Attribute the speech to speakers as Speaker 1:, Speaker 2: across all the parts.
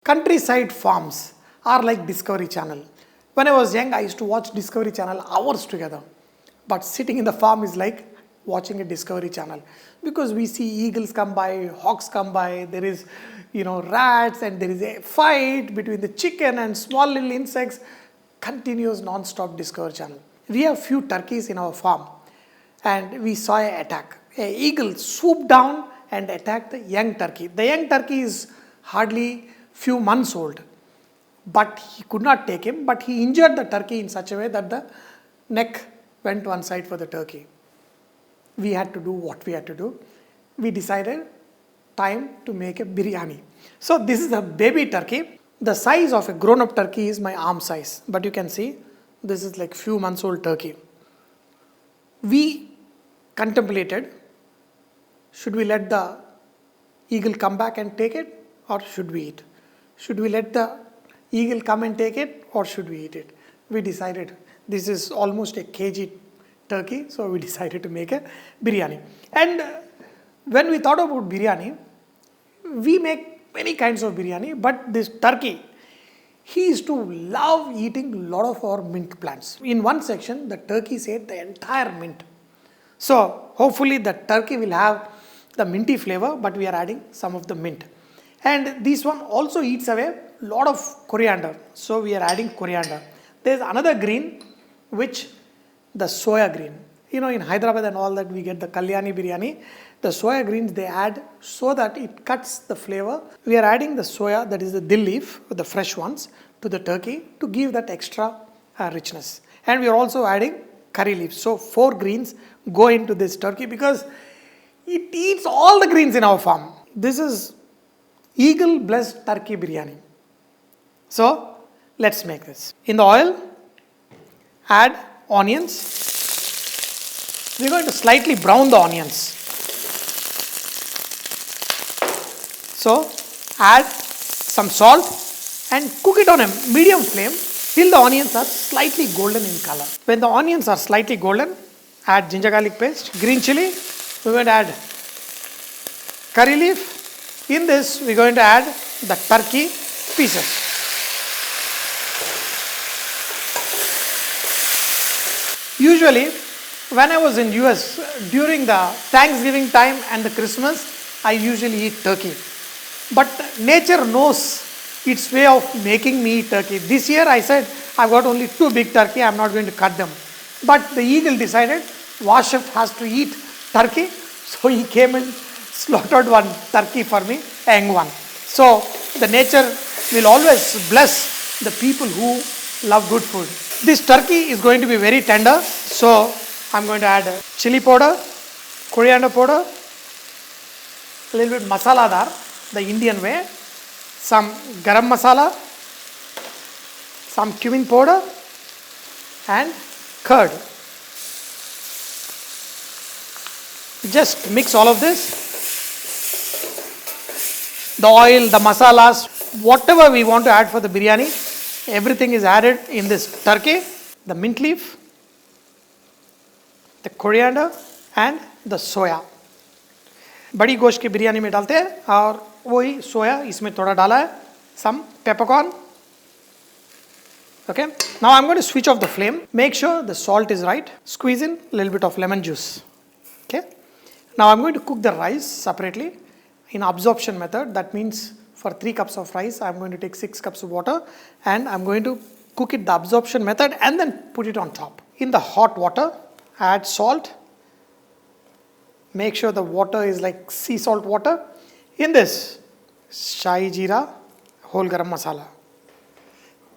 Speaker 1: Countryside farms are like Discovery Channel. When I was young, I used to watch Discovery Channel hours together. But sitting in the farm is like watching a Discovery Channel because we see eagles come by, hawks come by, there is, rats, and there is a fight between the chicken and small little insects. Continuous non-stop Discovery Channel. We have few turkeys in our farm, and we saw an attack. An eagle swooped down and attacked the young turkey. The young turkey is hardly few months old, but he could not take him, but he injured the turkey in such a way that the neck went one side for the turkey. We had to do what we had to do. We decided time to make a biryani. So this is a baby turkey. The size of a grown-up turkey is my arm size, but you can see this is like few months old turkey. We contemplated, should we let the eagle come back and take it, or should we eat? Should we let the eagle come and take it, or should we eat it? We decided this is almost a kg turkey, so we decided to make a biryani. And when we thought about biryani, we make many kinds of biryani, but this turkey, he used to love eating a lot of our mint plants. In one section, the turkeys ate the entire mint. So hopefully the turkey will have the minty flavor, but we are adding some of the mint. And this one also eats away a lot of coriander. So we are adding coriander. There is another green, which the soya green. In Hyderabad and all that, we get the Kalyani biryani. The soya greens they add so that it cuts the flavor. We are adding the soya, that is the dill leaf, the fresh ones, to the turkey to give that extra richness. And we are also adding curry leaves. So 4 greens go into this turkey because it eats all the greens in our farm. This is eagle blessed turkey biryani. So let's make this. In the oil, add onions. We're going to slightly brown the onions. So add some salt and cook it on a medium flame till the onions are slightly golden in color. When the onions are slightly golden, add ginger garlic paste, green chili. We're going to add curry leaf. In this, we're going to add the turkey pieces. Usually, when I was in US, during the Thanksgiving time and the Christmas, I usually eat turkey. But nature knows its way of making me eat turkey. This year I said, I've got only 2 big turkey, I'm not going to cut them. But the eagle decided, Washef has to eat turkey. So he came and slaughtered one turkey for me, a young one. So the nature will always bless the people who love good food. This turkey is going to be very tender. So I'm going to add chili powder, coriander powder, a little bit masala dar, the Indian way, some garam masala, some cumin powder, and curd. Just mix all of this. The oil, the masalas, whatever we want to add for the biryani, everything is added in this turkey. The mint leaf, the coriander and the soya. बड़ी गोश्त की बिरयानी में डालते हैं और वही सोया इसमें थोड़ा डाला है. Some peppercorn. Okay. Now I'm going to switch off the flame. Make sure the salt is right. Squeeze in a little bit of lemon juice. Okay. Now I'm going to cook the rice separately in absorption method. That means for 3 cups of rice, I'm going to take 6 cups of water and I'm going to cook it the absorption method and then put it on top. In the hot water, add salt. Make sure the water is like sea salt water. In this, shahi jeera, whole garam masala.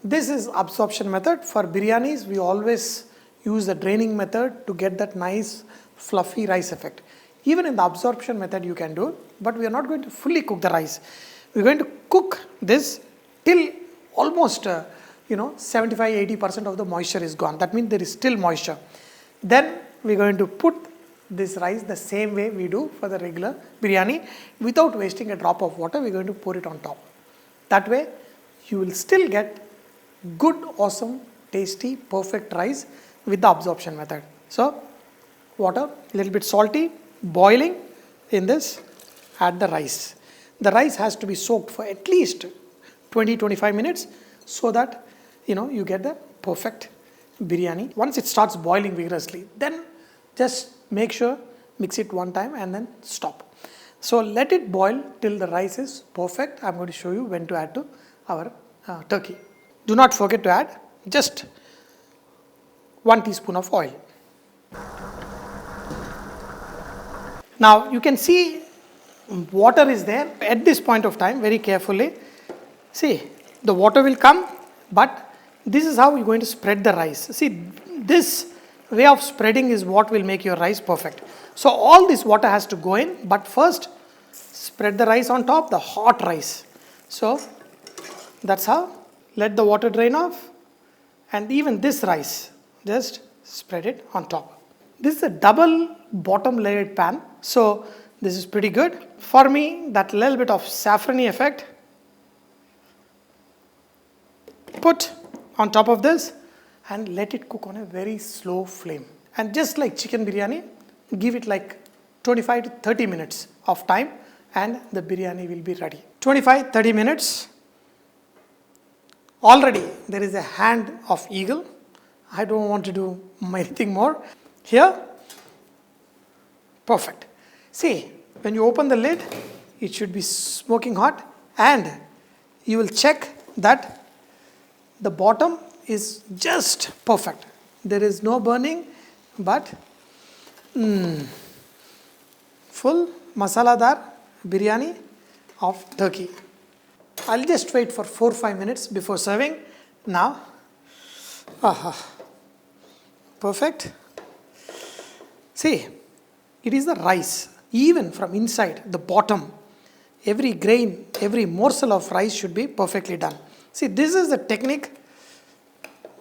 Speaker 1: This is absorption method. For biryanis, we always use the draining method to get that nice fluffy rice effect. Even in the absorption method you can do, but we are not going to fully cook the rice. We are going to cook this till almost 75-80% of the moisture is gone. That means there is still moisture. Then we are going to put this rice the same way we do for the regular biryani. Without wasting a drop of water, we are going to pour it on top. That way you will still get good, awesome, tasty, perfect rice with the absorption method. So water, a little bit salty, boiling. In this, add the rice. The rice has to be soaked for at least 20-25 minutes so that you get the perfect biryani. Once it starts boiling vigorously, then just make sure mix it one time and then stop. So let it boil till the rice is perfect. I'm going to show you when to add to our turkey. Do not forget to add just 1 teaspoon of oil. Now you can see water is there. At this point of time, very carefully, see the water will come, but this is how you're going to spread the rice. See, this way of spreading is what will make your rice perfect. So all this water has to go in, but first spread the rice on top, the hot rice. So that's how. Let the water drain off, and even this rice, just spread it on top. This is a double bottom layered pan, so this is pretty good. For me, that little bit of saffrony effect, put on top of this and let it cook on a very slow flame. And just like chicken biryani, give it like 25 to 30 minutes of time and the biryani will be ready. 25-30 minutes. Already there is a hand of eagle. I don't want to do anything more. Here, perfect. See, when you open the lid, it should be smoking hot and you will check that the bottom is just perfect. There is no burning, but full masaladar biryani of turkey. I'll just wait for 4-5 minutes before serving. Now, perfect. See, it is the rice. Even from inside, the bottom, every grain, every morsel of rice should be perfectly done. See, this is the technique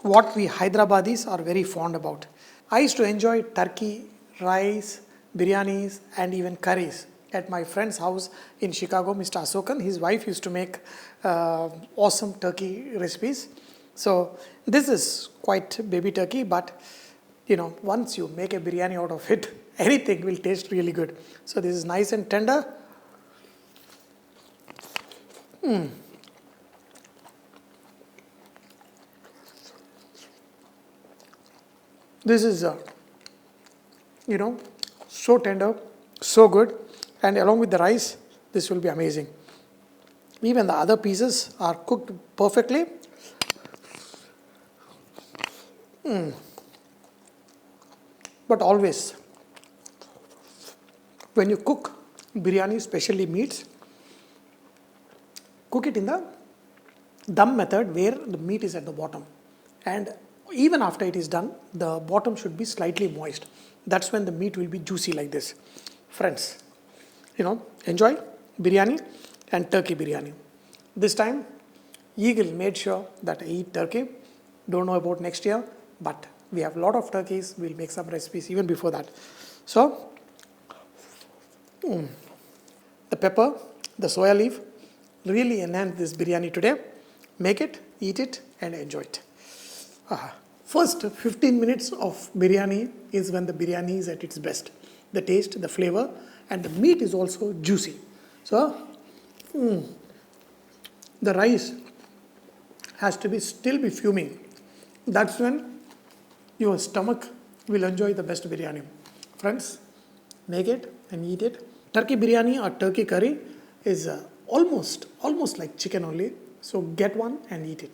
Speaker 1: what we Hyderabadis are very fond about. I used to enjoy turkey, rice, biryanis and even curries at my friend's house in Chicago, Mr. Asokan. His wife used to make awesome turkey recipes. So this is quite baby turkey, but once you make a biryani out of it, anything will taste really good. So this is nice and tender. This is, so tender, so good. And along with the rice, this will be amazing. Even the other pieces are cooked perfectly. But always, when you cook biryani, especially meats, cook it in the dum method where the meat is at the bottom. And even after it is done, the bottom should be slightly moist. That's when the meat will be juicy like this. Friends, enjoy biryani and turkey biryani. This time, Eagle made sure that I eat turkey. Don't know about next year, but we have a lot of turkeys. We'll make some recipes even before that. So, the pepper, the soya leaf really enhance this biryani today. Make it, eat it and enjoy it. First 15 minutes of biryani is when the biryani is at its best. The taste, the flavor and the meat is also juicy. So, the rice has to still be fuming. That's when your stomach will enjoy the best biryani. Friends, make it and eat it. Turkey biryani or turkey curry is almost like chicken only. So get one and eat it.